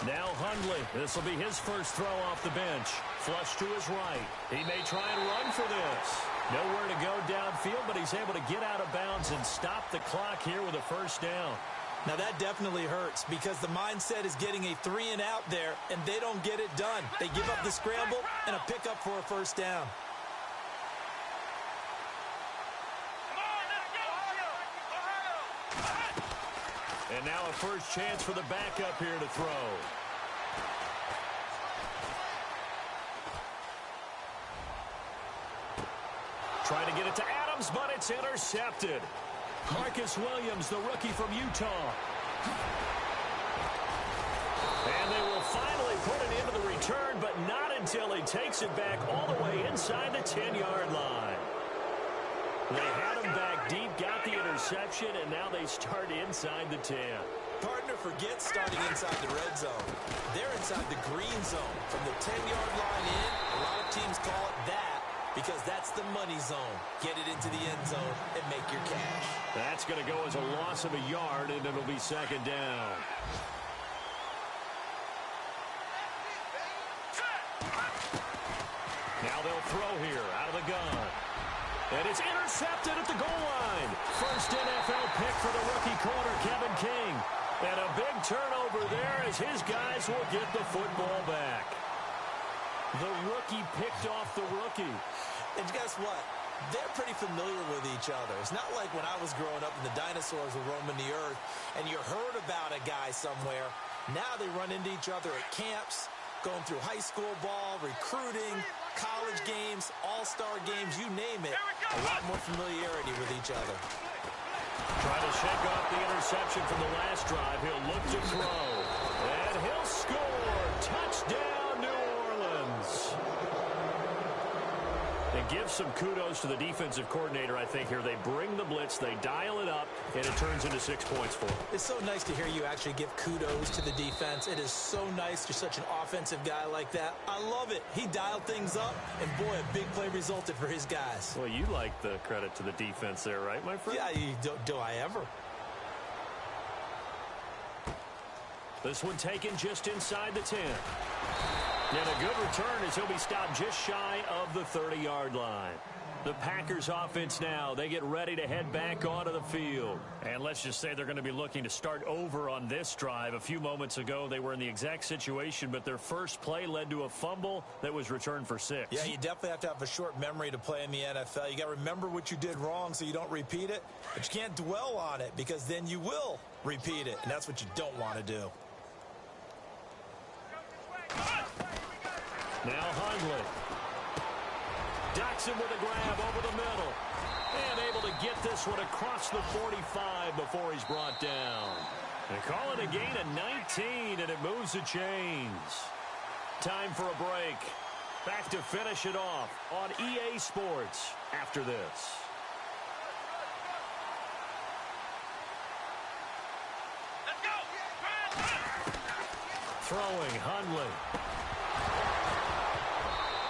Now Hundley. This will be his first throw off the bench. Flush to his right. He may try and run for this. Nowhere to go downfield, but he's able to get out of bounds and stop the clock here with a first down. Now that definitely hurts because the mindset is getting a 3 and out there, and they don't get it done. They give up the scramble and a pickup for a first down. And now a first chance for the backup here to throw. Trying to get it to Adams, but it's intercepted. Marcus Williams, the rookie from Utah. And they will finally put it into the return, but not until he takes it back all the way inside the 10-yard line. They had him back deep, got the interception, and now they start inside the 10. Partner forgets starting inside the red zone. They're inside the green zone. From the 10-yard line in, a lot of teams call it that because that's the money zone. Get it into the end zone and make your cash. That's going to go as a loss of a yard, and it'll be second down. Now they'll throw here out of the gun. And it's intercepted at the goal line. First NFL pick for the rookie corner, Kevin King. And a big turnover there as his guys will get the football back. The rookie picked off the rookie. And guess what? They're pretty familiar with each other. It's not like when I was growing up and the dinosaurs were roaming the earth and you heard about a guy somewhere. Now they run into each other at camps, going through high school ball, recruiting, college games, all-star games, you name it. A lot more familiarity with each other. Trying to shake off the interception from the last drive. He'll look to throw. And he'll score. Touchdown, New Orleans. And give some kudos to the defensive coordinator, I think, here. They bring the blitz, they dial it up, and it turns into 6 points for them. It's so nice to hear you actually give kudos to the defense. It is so nice. You're such an offensive guy like that. I love it. He dialed things up, and boy, a big play resulted for his guys. Well, you like the credit to the defense there, right, my friend? Yeah, do I ever? This one taken just inside the 10. And a good return as he'll be stopped just shy of the 30-yard line. The Packers offense now, they get ready to head back onto the field. And let's just say they're going to be looking to start over on this drive. A few moments ago, they were in the exact situation, but their first play led to a fumble that was returned for 6. Yeah, you definitely have to have a short memory to play in the NFL. You got to remember what you did wrong so you don't repeat it, but you can't dwell on it because then you will repeat it, and that's what you don't want to do. Now Hundley. Jackson with a grab over the middle. And able to get this one across the 45 before he's brought down. And call it a gain of 19, and it moves the chains. Time for a break. Back to finish it off on EA Sports after this. throwing, Hundley.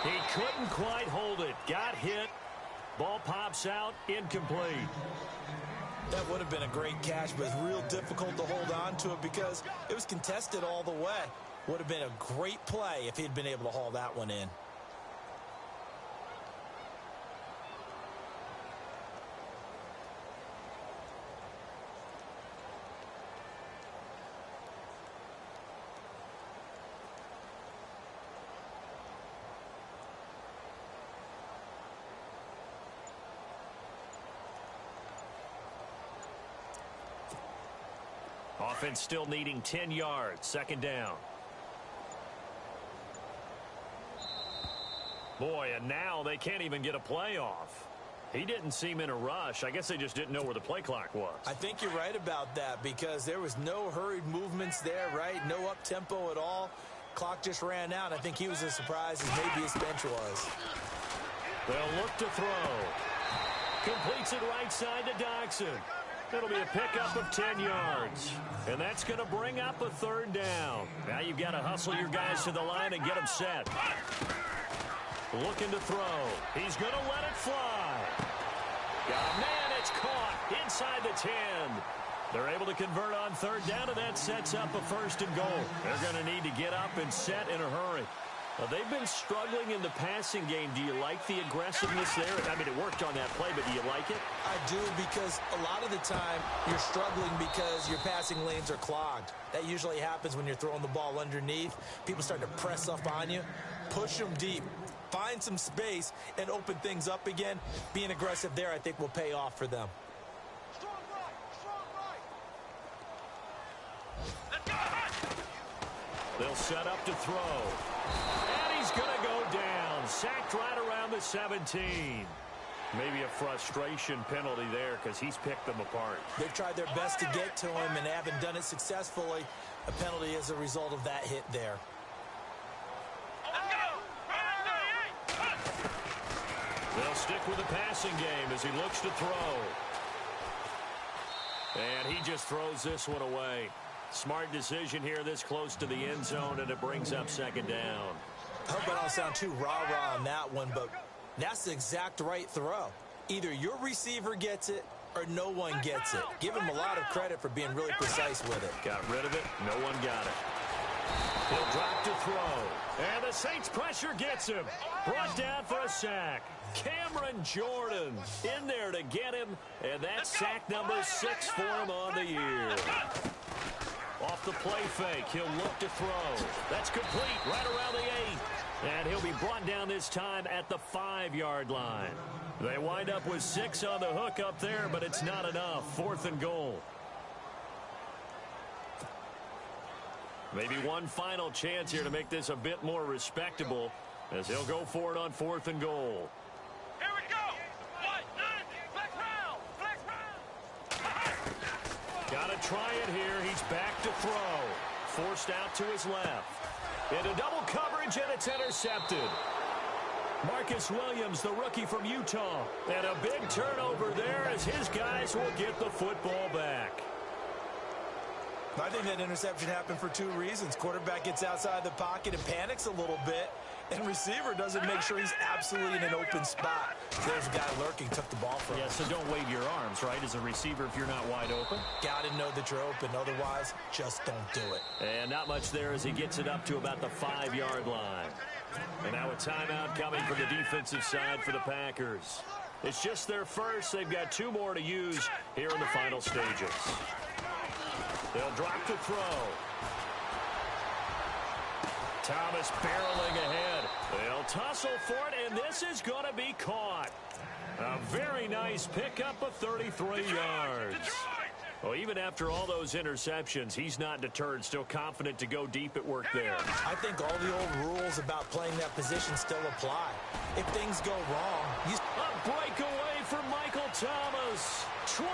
He couldn't quite hold it. Got hit. Ball pops out, incomplete. That would have been a great catch, but it's real difficult to hold on to it because it was contested all the way. Would have been a great play if he'd been able to haul that one in. Offense still needing 10 yards. Second down. Boy, and now they can't even get a play off. He didn't seem in a rush. I guess they just didn't know where the play clock was. I think you're right about that because there was no hurried movements there, right? No up-tempo at all. Clock just ran out. I think he was as surprised as maybe his bench was. They'll look to throw. Completes it right side to Dodson. It'll be a pickup of 10 yards. And that's going to bring up a third down. Now you've got to hustle your guys to the line and get them set. Looking to throw. He's going to let it fly. Got a man. It's caught inside the 10. They're able to convert on third down, and that sets up a first and goal. They're going to need to get up and set in a hurry. They've been struggling in the passing game. Do you like the aggressiveness there? I mean, it worked on that play, but do you like it? I do, because a lot of the time you're struggling because your passing lanes are clogged. That usually happens when you're throwing the ball underneath. People start to press up on you. Push them deep. Find some space and open things up again. Being aggressive there, I think, will pay off for them. They'll set up to throw. And he's going to go down. Sacked right around the 17. Maybe a frustration penalty there because he's picked them apart. They've tried their best to get to him and haven't done it successfully. A penalty as a result of that hit there. They'll stick with the passing game as he looks to throw. And he just throws this one away. Smart decision here this close to the end zone, and it brings up second down. I hope I don't sound too rah-rah on that one, but that's the exact right throw. Either your receiver gets it or no one gets it. Give him a lot of credit for being really precise with it. Got rid of it. No one got it. He'll drop to throw. And the Saints pressure gets him. Brought down for a sack. Cameron Jordan in there to get him. And that's sack number 6 for him on the year. Off the play fake, he'll look to throw. That's complete right around the 8. And he'll be brought down this time at the 5-yard line. They wind up with 6 on the hook up there, but it's not enough. 4th and goal. Maybe one final chance here to make this a bit more respectable as he'll go for it on 4th and goal. Here we go. 1-9. Flex round. Flex round. Got to try it here. He's back to throw. Forced out to his left. Into double coverage, and it's intercepted. Marcus Williams, the rookie from Utah. And a big turnover there as his guys will get the football back. I think that interception happened for 2 reasons. Quarterback gets outside the pocket and panics a little bit, and receiver doesn't make sure he's absolutely in an open spot. So there's a guy lurking, took the ball from him. Yeah, so don't wave your arms, right, as a receiver if you're not wide open. Got to know that you're open. Otherwise, just don't do it. And not much there as he gets it up to about the 5-yard line. And now a timeout coming from the defensive side for the Packers. It's just their first. They've got 2 more to use here in the final stages. They'll drop to throw. Thomas barreling ahead. They'll tussle for it, and this is going to be caught. A very nice pickup of 33 yards. Well, even after all those interceptions, he's not deterred, still confident to go deep at work there. I think all the old rules about playing that position still apply. If things go wrong, a breakaway for Michael Thomas. 20.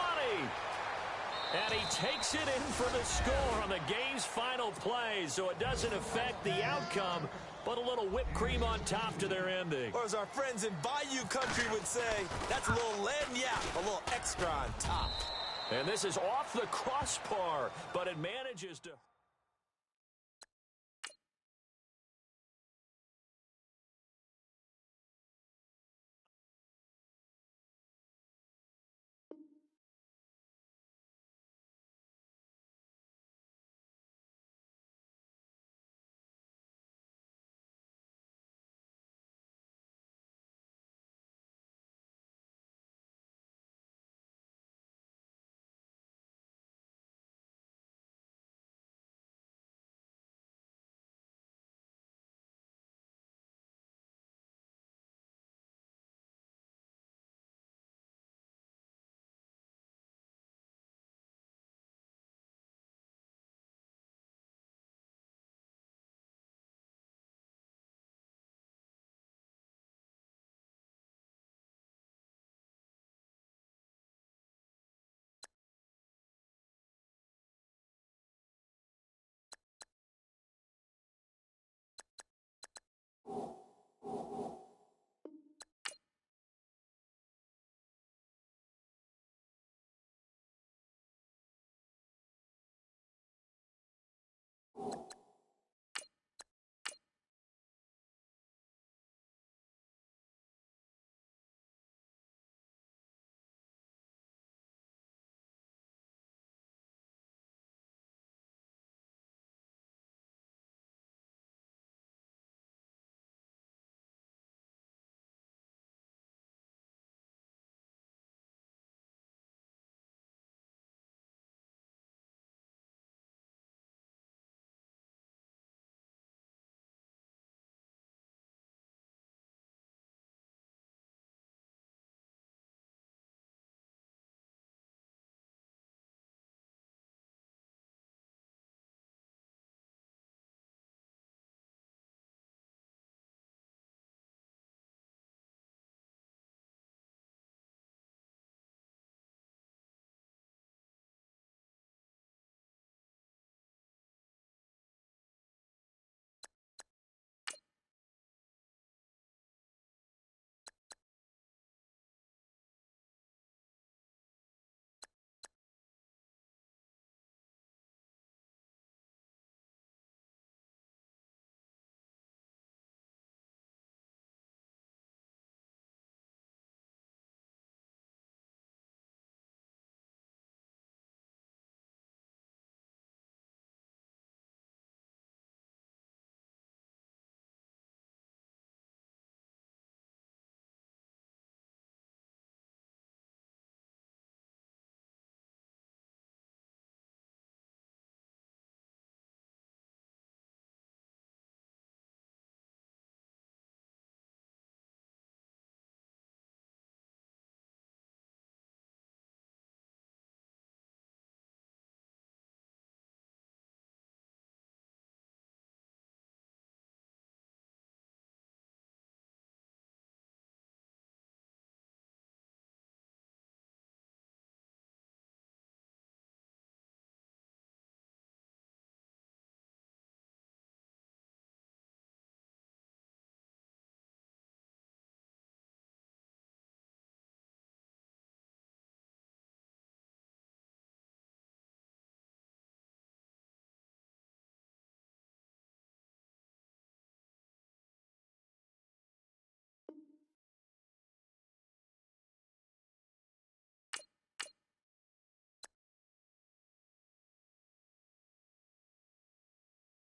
And he takes it in for the score on the game's final play, so it doesn't affect the outcome, but a little whipped cream on top to their ending. Or as our friends in Bayou Country would say, that's a little lagniappe, a little extra on top. And this is off the crossbar, but it manages to...